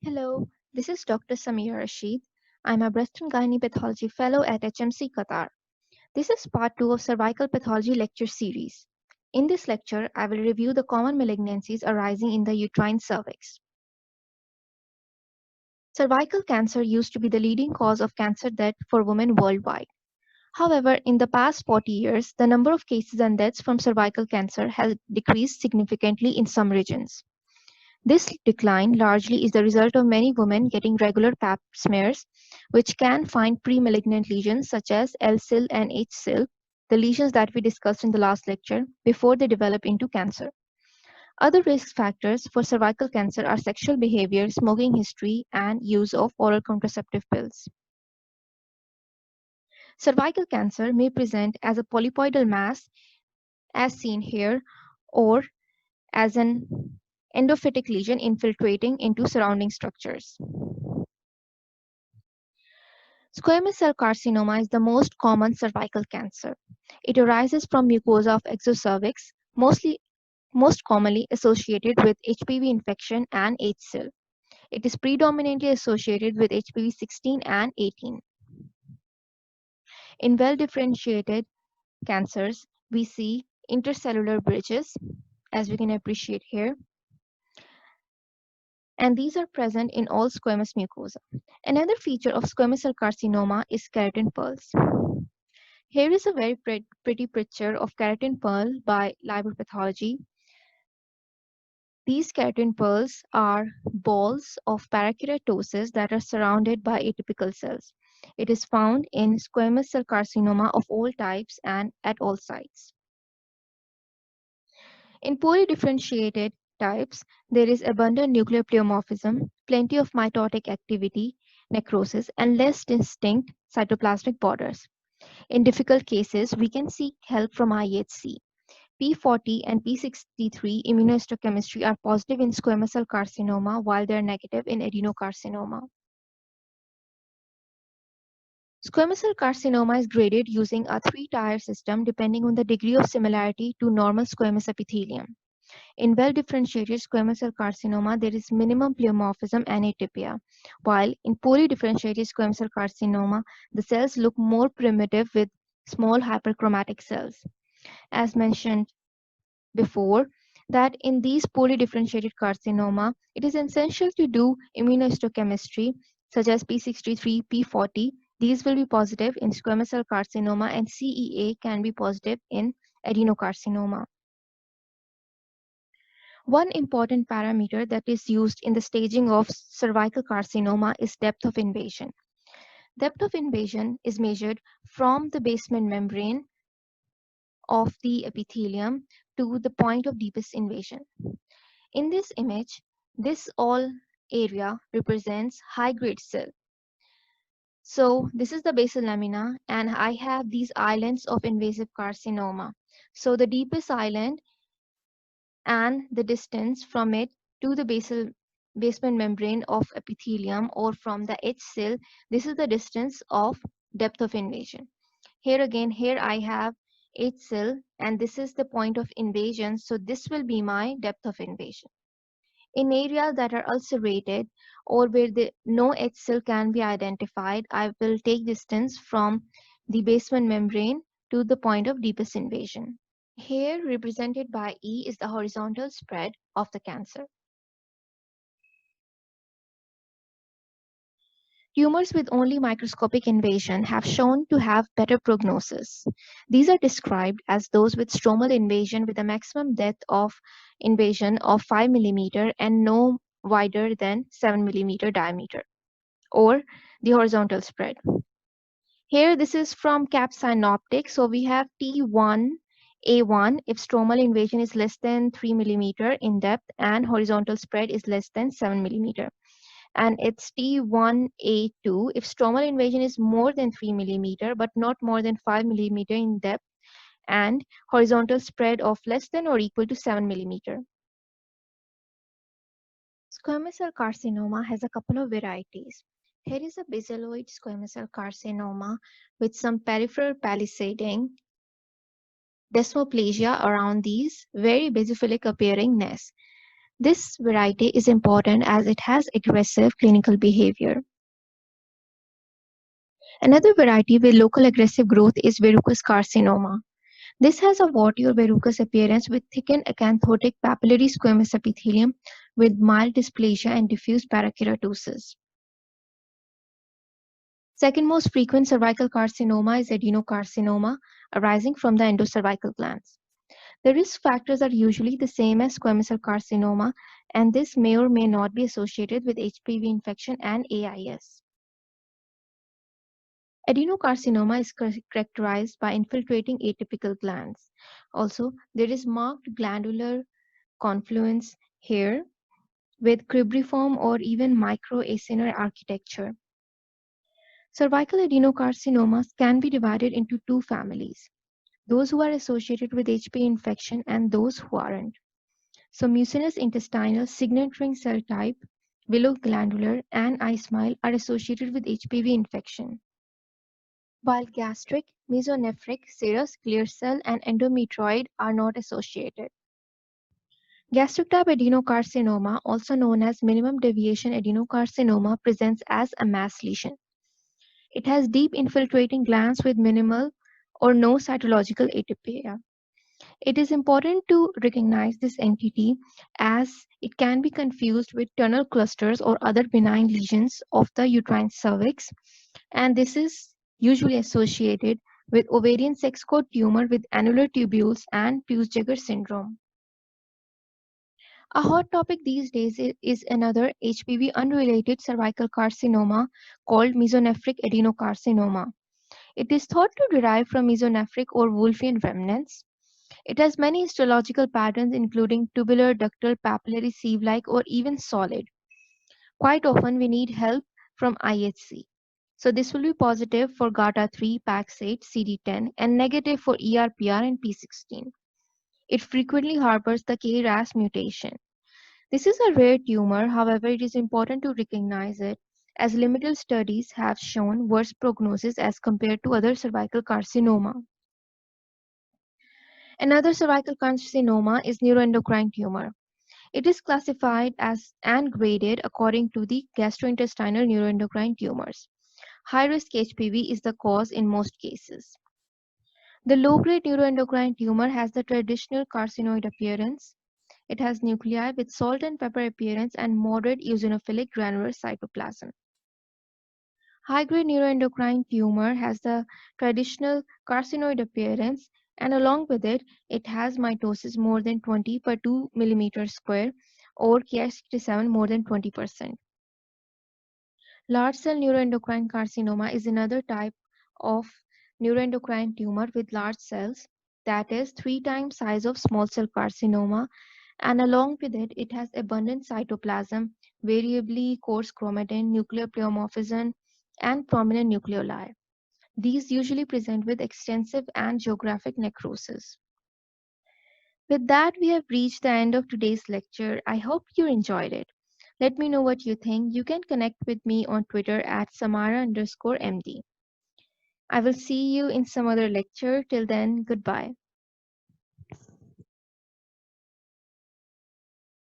Hello, this is Dr. Samir Rashid. I'm a breast and gynae pathology fellow at HMC Qatar. This is part 2 of cervical pathology lecture series. In this lecture, I will review the common malignancies arising in the uterine cervix. Cervical cancer used to be the leading cause of cancer death for women worldwide. However, in the past 40 years, the number of cases and deaths from cervical cancer has decreased significantly in some regions. This decline largely is the result of many women getting regular pap smears, which can find pre-malignant lesions such as L-sil and H-sil, the lesions that we discussed in the last lecture, before they develop into cancer. Other risk factors for cervical cancer are sexual behavior, smoking history, and use of oral contraceptive pills. Cervical cancer may present as a polypoidal mass, as seen here, or as an endophytic lesion infiltrating into surrounding structures. Squamous cell carcinoma is the most common cervical cancer. It arises from mucosa of exocervix, most commonly associated with HPV infection and H-sil. It is predominantly associated with HPV 16 and 18. In well-differentiated cancers, we see intercellular bridges, as we can appreciate here, and these are present in all squamous mucosa. Another feature of squamous cell carcinoma is keratin pearls. Here is a very pretty picture of keratin pearl by liver pathology. These keratin pearls are balls of parakeratosis that are surrounded by atypical cells. It is found in squamous cell carcinoma of all types and at all sites. In poorly differentiated types, there is abundant nuclear pleomorphism, plenty of mitotic activity, necrosis, and less distinct cytoplasmic borders. In difficult cases, we can seek help from IHC. P40 and P63 immunohistochemistry are positive in squamous cell carcinoma while they are negative in adenocarcinoma. Squamous cell carcinoma is graded using a three-tier system depending on the degree of similarity to normal squamous epithelium. In well-differentiated squamous cell carcinoma, there is minimum pleomorphism and atypia, while in poorly differentiated squamous cell carcinoma, the cells look more primitive with small hyperchromatic cells. As mentioned before, that in these poorly differentiated carcinoma, it is essential to do immunohistochemistry such as P63, P40. These will be positive in squamous cell carcinoma and CEA can be positive in adenocarcinoma. One important parameter that is used in the staging of cervical carcinoma is depth of invasion. Depth of invasion is measured from the basement membrane of the epithelium to the point of deepest invasion. In this image, this all area represents high-grade cell. So this is the basal lamina and I have these islands of invasive carcinoma. So the deepest island and the distance from it to the basement membrane of epithelium or from the H-sil, this is the distance of depth of invasion. Here again, here I have H-sil and this is the point of invasion. So this will be my depth of invasion. In areas that are ulcerated or where no H-sil can be identified, I will take distance from the basement membrane to the point of deepest invasion. Here, represented by E, is the horizontal spread of the cancer. Tumors with only microscopic invasion have shown to have better prognosis. These are described as those with stromal invasion with a maximum depth of invasion of 5 mm and no wider than 7 mm diameter, or the horizontal spread. Here, this is from CAPSIGN optics. So we have T1A1 if stromal invasion is less than 3 mm in depth and horizontal spread is less than 7 mm. And it's T1A2 if stromal invasion is more than 3 mm but not more than 5 mm in depth and horizontal spread of less than or equal to 7 mm. Squamous cell carcinoma has a couple of varieties. Here is a basaloid squamous cell carcinoma with some peripheral palisading desmoplasia around these very basophilic appearing nests. This variety is important as it has aggressive clinical behavior. Another variety with local aggressive growth is verrucous carcinoma. This has a warty or verrucous appearance with thickened acanthotic papillary squamous epithelium with mild dysplasia and diffuse parakeratosis. Second most frequent cervical carcinoma is adenocarcinoma arising from the endocervical glands. The risk factors are usually the same as squamous cell carcinoma, and this may or may not be associated with HPV infection and AIS. Adenocarcinoma is characterized by infiltrating atypical glands. Also, there is marked glandular confluence here with cribriform or even microacinar architecture. Cervical adenocarcinomas can be divided into two families, those who are associated with HPV infection and those who aren't. So mucinous intestinal signet ring cell type, willow glandular, and I-SMILE are associated with HPV infection, while gastric, mesonephric, serous, clear cell, and endometrioid are not associated. Gastric type adenocarcinoma, also known as minimum deviation adenocarcinoma, presents as a mass lesion. It has deep infiltrating glands with minimal or no cytological atypia. It is important to recognize this entity as it can be confused with tunnel clusters or other benign lesions of the uterine cervix, and this is usually associated with ovarian sex cord tumor with annular tubules and Peutz-Jeghers syndrome. A hot topic these days is another HPV unrelated cervical carcinoma called mesonephric adenocarcinoma. It is thought to derive from mesonephric or Wolffian remnants. It has many histological patterns including tubular, ductal, papillary, sieve-like, or even solid. Quite often we need help from IHC. So this will be positive for GATA3, PAX8, CD10, and negative for ERPR and P16. It frequently harbors the KRAS mutation. This is a rare tumor, however, it is important to recognize it as limited studies have shown worse prognosis as compared to other cervical carcinoma. Another cervical carcinoma is neuroendocrine tumor. It is classified as and graded according to the gastrointestinal neuroendocrine tumors. High-risk HPV is the cause in most cases. The low-grade neuroendocrine tumor has the traditional carcinoid appearance. It has nuclei with salt and pepper appearance and moderate eosinophilic granular cytoplasm. High-grade neuroendocrine tumor has the traditional carcinoid appearance, and along with it, it has mitosis more than 20 per 2 millimeters square or Ki67 more than 20%. Large cell neuroendocrine carcinoma is another type of neuroendocrine tumor with large cells, that is 3 times size of small cell carcinoma, and along with it, it has abundant cytoplasm, variably coarse chromatin, nuclear pleomorphism, and prominent nucleoli. These usually present with extensive and geographic necrosis. With that, we have reached the end of today's lecture. I hope you enjoyed it. Let me know what you think. You can connect with me on Twitter at Samara_MD. I will see you in some other lecture. Till then, goodbye.